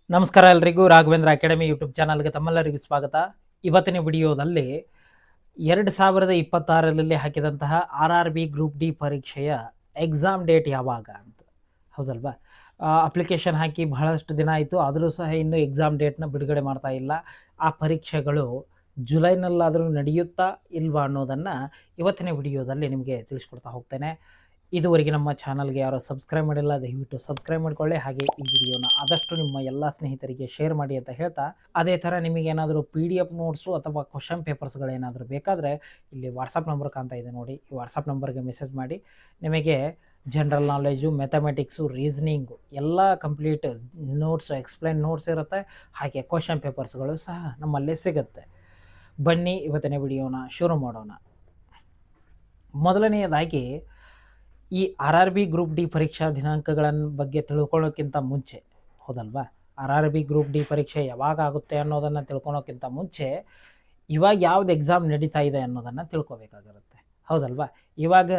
ನಮಸ್ಕಾರ ಎಲ್ರಿಗೂ Raghavendra academy YouTube ಚಾನಲ್ಗೆ ತಮ್ಮೆಲ್ಲರಿಗೂ ಸ್ವಾಗತ. ಇವತ್ತಿನ ವಿಡಿಯೋದಲ್ಲಿ 2026ರಲ್ಲಿ ಹಾಕಿದಂತಹ RRB ಗ್ರೂಪ್ ಡಿ ಪರೀಕ್ಷೆಯ ಎಕ್ಸಾಮ್ ಡೇಟ್ ಯಾವಾಗ ಅಂತ. ಹೌದಲ್ವಾ? ಅಪ್ಲಿಕೇಶನ್ ಹಾಕಿ ಬಹಳಷ್ಟು ದಿನ ಆಯಿತು, ಆದರೂ ಸಹ ಇನ್ನೂ ಎಕ್ಸಾಮ್ ಡೇಟ್ನ ಬಿಡುಗಡೆ ಮಾಡ್ತಾ ಇಲ್ಲ. ಆ ಪರೀಕ್ಷೆಗಳು ಜುಲೈನಲ್ಲಾದರೂ ನಡೆಯುತ್ತಾ ಇಲ್ವಾ ಅನ್ನೋದನ್ನು ಇವತ್ತಿನ ವಿಡಿಯೋದಲ್ಲಿ ನಿಮಗೆ ತಿಳಿಸ್ಕೊಡ್ತಾ ಹೋಗ್ತೇನೆ. ಇದುವರೆಗೆ ನಮ್ಮ ಚಾನಲ್ಗೆ ಯಾರೋ ಸಬ್ಸ್ಕ್ರೈಬ್ ಮಾಡಿಲ್ಲ, ದಯವಿಟ್ಟು ಸಬ್ಸ್ಕ್ರೈಬ್ ಮಾಡಿಕೊಳ್ಳಿ. ಹಾಗೆ ಈ ವಿಡಿಯೋನ ಆದಷ್ಟು ನಿಮ್ಮ ಎಲ್ಲ ಸ್ನೇಹಿತರಿಗೆ ಶೇರ್ ಮಾಡಿ ಅಂತ ಹೇಳ್ತಾ, ಅದೇ ಥರ ನಿಮಗೇನಾದರೂ PDF ನೋಟ್ಸು ಅಥವಾ ಕ್ವಶನ್ ಪೇಪರ್ಸ್ಗಳೇನಾದರೂ ಬೇಕಾದರೆ ಇಲ್ಲಿ ವಾಟ್ಸಪ್ ನಂಬರ್ ಕಾಣ್ತಾ ಇದೆ ನೋಡಿ, ಈ ವಾಟ್ಸಪ್ ನಂಬರ್ಗೆ ಮೆಸೇಜ್ ಮಾಡಿ. ನಿಮಗೆ ಜನರಲ್ ನಾಲೆಜು, ಮ್ಯಾಥಮೆಟಿಕ್ಸು, ರೀಸನಿಂಗು ಎಲ್ಲ ಕಂಪ್ಲೀಟ್ ನೋಟ್ಸ್, ಎಕ್ಸ್ಪ್ಲೈನ್ ನೋಟ್ಸ್ ಇರುತ್ತೆ. ಹಾಗೆ ಕ್ವಶನ್ ಪೇಪರ್ಸ್ಗಳು ಸಹ ನಮ್ಮಲ್ಲಿ ಸಿಗುತ್ತೆ. ಬನ್ನಿ ಇವತ್ತಿನ ವಿಡಿಯೋನ ಶುರು ಮಾಡೋಣ. ಮೊದಲನೆಯದಾಗಿ ಈ RRB ಗ್ರೂಪ್ ಡಿ ಪರೀಕ್ಷಾ ದಿನಾಂಕಗಳ ಬಗ್ಗೆ ತಿಳ್ಕೊಳ್ಳೋಕ್ಕಿಂತ ಮುಂಚೆ, ಹೌದಲ್ವಾ, RRB ಗ್ರೂಪ್ ಡಿ ಪರೀಕ್ಷೆ ಯಾವಾಗ ಆಗುತ್ತೆ ಅನ್ನೋದನ್ನು ತಿಳ್ಕೊಳೋಕ್ಕಿಂತ ಮುಂಚೆ ಇವಾಗ ಯಾವ್ದು ಎಕ್ಸಾಮ್ ನಡೀತಾ ಇದೆ ಅನ್ನೋದನ್ನು ತಿಳ್ಕೊಬೇಕಾಗಿರುತ್ತೆ. ಹೌದಲ್ವಾ? ಇವಾಗ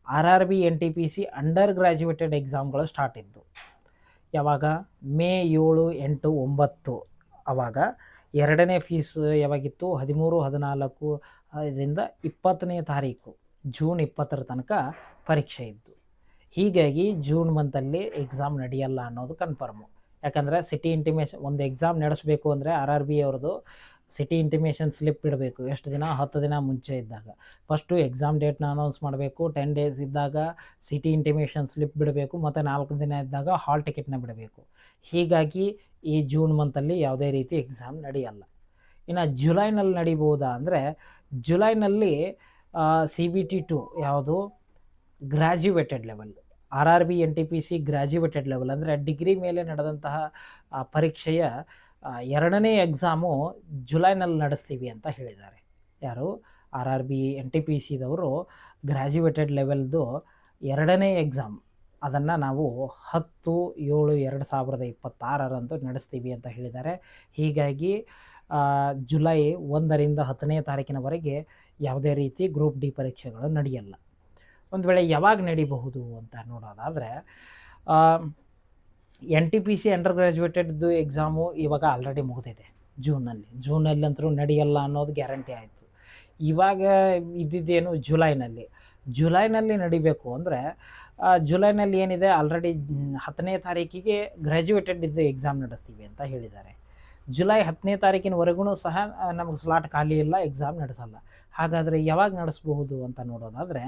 RRB NTPC ಅಂಡರ್ ಗ್ರ್ಯಾಜುಯೇಟೆಡ್ ಎಕ್ಸಾಮ್ಗಳು ಸ್ಟಾರ್ಟ್ ಇದ್ದು ಯಾವಾಗ ಮೇ 7, 8, 9 ಆವಾಗ ಎರಡನೇ ಫೀಸ್ ಯಾವಾಗಿತ್ತು 13, 14 ಇದರಿಂದ 20ನೇ ತಾರೀಕು ಜೂನ್ 20ರ ತನಕ ಪರೀಕ್ಷೆ ಇದ್ದು. ಹೀಗಾಗಿ ಜೂನ್ ಮಂತಲ್ಲಿ ಎಕ್ಸಾಮ್ ನಡೆಯಲ್ಲ ಅನ್ನೋದು ಕನ್ಫರ್ಮು. ಯಾಕಂದರೆ ಸಿಟಿ ಇಂಟಿಮೇಷನ್ ಒಂದು ಎಕ್ಸಾಮ್ ನಡೆಸಬೇಕು ಅಂದರೆ RRB ಅವ್ರದ್ದು ಸಿಟಿ ಇಂಟಿಮೇಷನ್ ಸ್ಲಿಪ್ ಇಡಬೇಕು. ಎಷ್ಟು ದಿನ? 10 ದಿನ ಮುಂಚೆ ಇದ್ದಾಗ ಫಸ್ಟು ಎಕ್ಸಾಮ್ ಡೇಟ್ನ ಅನೌನ್ಸ್ ಮಾಡಬೇಕು. 10 ಡೇಸ್ ಇದ್ದಾಗ ಸಿಟಿ ಇಂಟಿಮೇಷನ್ ಸ್ಲಿಪ್ ಬಿಡಬೇಕು, ಮತ್ತು 4 ದಿನ ಇದ್ದಾಗ ಹಾಲ್ ಟಿಕೆಟ್ನ ಬಿಡಬೇಕು. ಹೀಗಾಗಿ ಈ ಜೂನ್ ಮಂತಲ್ಲಿ ಯಾವುದೇ ರೀತಿ ಎಕ್ಸಾಮ್ ನಡೆಯಲ್ಲ. ಇನ್ನು ಜುಲೈನಲ್ಲಿ ನಡಿಬೋದಾ ಅಂದರೆ, ಜುಲೈನಲ್ಲಿ CBT 2 ಯಾವುದು graduated level, RRB NTPC graduated level ಅಂದರೆ ಡಿಗ್ರಿ ಮೇಲೆ ನಡೆದಂತಹ ಪರೀಕ್ಷೆಯ ಎರಡನೇ ಎಕ್ಸಾಮು ಜುಲೈನಲ್ಲಿ ನಡೆಸ್ತೀವಿ ಅಂತ ಹೇಳಿದ್ದಾರೆ. ಯಾರು? RRB NTPCದವರು ಗ್ರ್ಯಾಜುಯೇಟೆಡ್ ಲೆವೆಲ್ದು ಎರಡನೇ ಎಕ್ಸಾಮ್ ಅದನ್ನು ನಾವು 10/7/2026 ನಡೆಸ್ತೀವಿ ಅಂತ ಹೇಳಿದ್ದಾರೆ. ಹೀಗಾಗಿ ಜುಲೈ 1ರಿಂದ 10ನೇ ತಾರೀಕಿನವರೆಗೆ ಯಾವುದೇ ರೀತಿ ಗ್ರೂಪ್ ಡಿ ಪರೀಕ್ಷೆಗಳು ನಡೆಯಲ್ಲ. ಒಂದು ವೇಳೆ ಯಾವಾಗ ನಡೀಬಹುದು ಅಂತ ನೋಡೋದಾದರೆ, NTPC ಅಂಡರ್ ಗ್ರ್ಯಾಜುಯೇಟೆಡ್ದು ಎಕ್ಸಾಮು ಇವಾಗ ಆಲ್ರೆಡಿ ಮುಗಿದಿದೆ. ಜೂನಲ್ಲಂತರೂ ನಡೆಯಲ್ಲ ಅನ್ನೋದು ಗ್ಯಾರಂಟಿ ಆಯಿತು. ಇವಾಗ ಇದ್ದಿದ್ದೇನು ಜುಲೈನಲ್ಲಿ ನಡಿಬೇಕು ಅಂದರೆ, ಜುಲೈನಲ್ಲಿ ಏನಿದೆ ಆಲ್ರೆಡಿ 10ನೇ ತಾರೀಕಿಗೆ ಗ್ರ್ಯಾಜುಯೇಟೆಡ್ ಇದ್ದು ಎಕ್ಸಾಮ್ ನಡೆಸ್ತೀವಿ ಅಂತ ಹೇಳಿದ್ದಾರೆ. ಜುಲೈ 10ನೇ ತಾರೀಕಿನವರೆಗೂ ಸಹ ನಮಗೆ ಸ್ಲಾಟ್ ಖಾಲಿ ಇಲ್ಲ, ಎಕ್ಸಾಮ್ ನಡೆಸಲ್ಲ. ಹಾಗಾದರೆ ಯಾವಾಗ ನಡೆಸಬಹುದು ಅಂತ ನೋಡೋದಾದರೆ,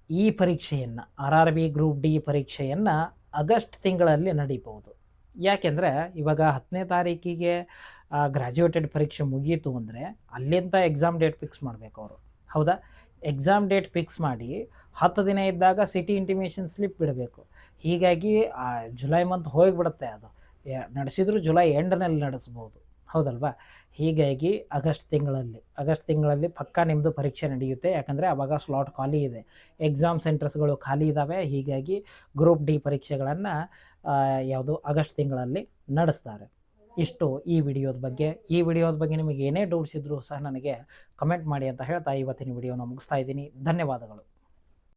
ಈ ಪರೀಕ್ಷೆಯನ್ನು RRB ಗ್ರೂಪ್ ಡಿ ಪರೀಕ್ಷೆಯನ್ನು ಆಗಸ್ಟ್ ತಿಂಗಳಲ್ಲಿ ನಡೀಬಹುದು. ಯಾಕೆಂದರೆ ಇವಾಗ 10ನೇ ತಾರೀಕಿಗೆ ಗ್ರ್ಯಾಜುಯೇಟೆಡ್ ಪರೀಕ್ಷೆ ಮುಗೀತು ಅಂದರೆ ಅಲ್ಲಿಂದ ಎಕ್ಸಾಮ್ ಡೇಟ್ ಫಿಕ್ಸ್ ಮಾಡಬೇಕು ಅವರು. ಹೌದಾ? ಎಕ್ಸಾಮ್ ಡೇಟ್ ಫಿಕ್ಸ್ ಮಾಡಿ 10 ದಿನ ಇದ್ದಾಗ ಸಿಟಿ ಇಂಟಿಮೇಷನ್ ಸ್ಲಿಪ್ ಬಿಡಬೇಕು. ಹೀಗಾಗಿ ಜುಲೈ ಮಂತ್ ಹೋಗಿಬಿಡುತ್ತೆ. ಅದು ನಡೆಸಿದ್ರು ಜುಲೈ ಎಂಡ್ನಲ್ಲಿ ನಡೆಸ್ಬೋದು. ಹೌದಲ್ವಾ? ಹೀಗಾಗಿ ಆಗಸ್ಟ್ ತಿಂಗಳಲ್ಲಿ ಪಕ್ಕಾ ನಿಮ್ಮದು ಪರೀಕ್ಷೆ ನಡೆಯುತ್ತೆ. ಯಾಕಂದರೆ ಆವಾಗ ಸ್ಲಾಟ್ ಖಾಲಿ ಇದೆ, ಎಕ್ಸಾಮ್ ಸೆಂಟರ್ಸ್ಗಳು ಖಾಲಿ ಇದ್ದಾವೆ. ಹೀಗಾಗಿ ಗ್ರೂಪ್ ಡಿ ಪರೀಕ್ಷೆಗಳನ್ನು ಆಗಸ್ಟ್ ತಿಂಗಳಲ್ಲಿ ನಡೆಸ್ತಾರೆ. ಇಷ್ಟು ಈ ವಿಡಿಯೋದ ಬಗ್ಗೆ. ಈ ವಿಡಿಯೋದ ಬಗ್ಗೆ ನಿಮಗೆ ಏನೇ ಡೌಟ್ಸ್ ಇದ್ದರೂ ಸಹ ನನಗೆ ಕಮೆಂಟ್ ಮಾಡಿ ಅಂತ ಹೇಳ್ತಾ ಇವತ್ತಿನ ವಿಡಿಯೋನ ಮುಗಿಸ್ತಾ ಇದ್ದೀನಿ. ಧನ್ಯವಾದಗಳು.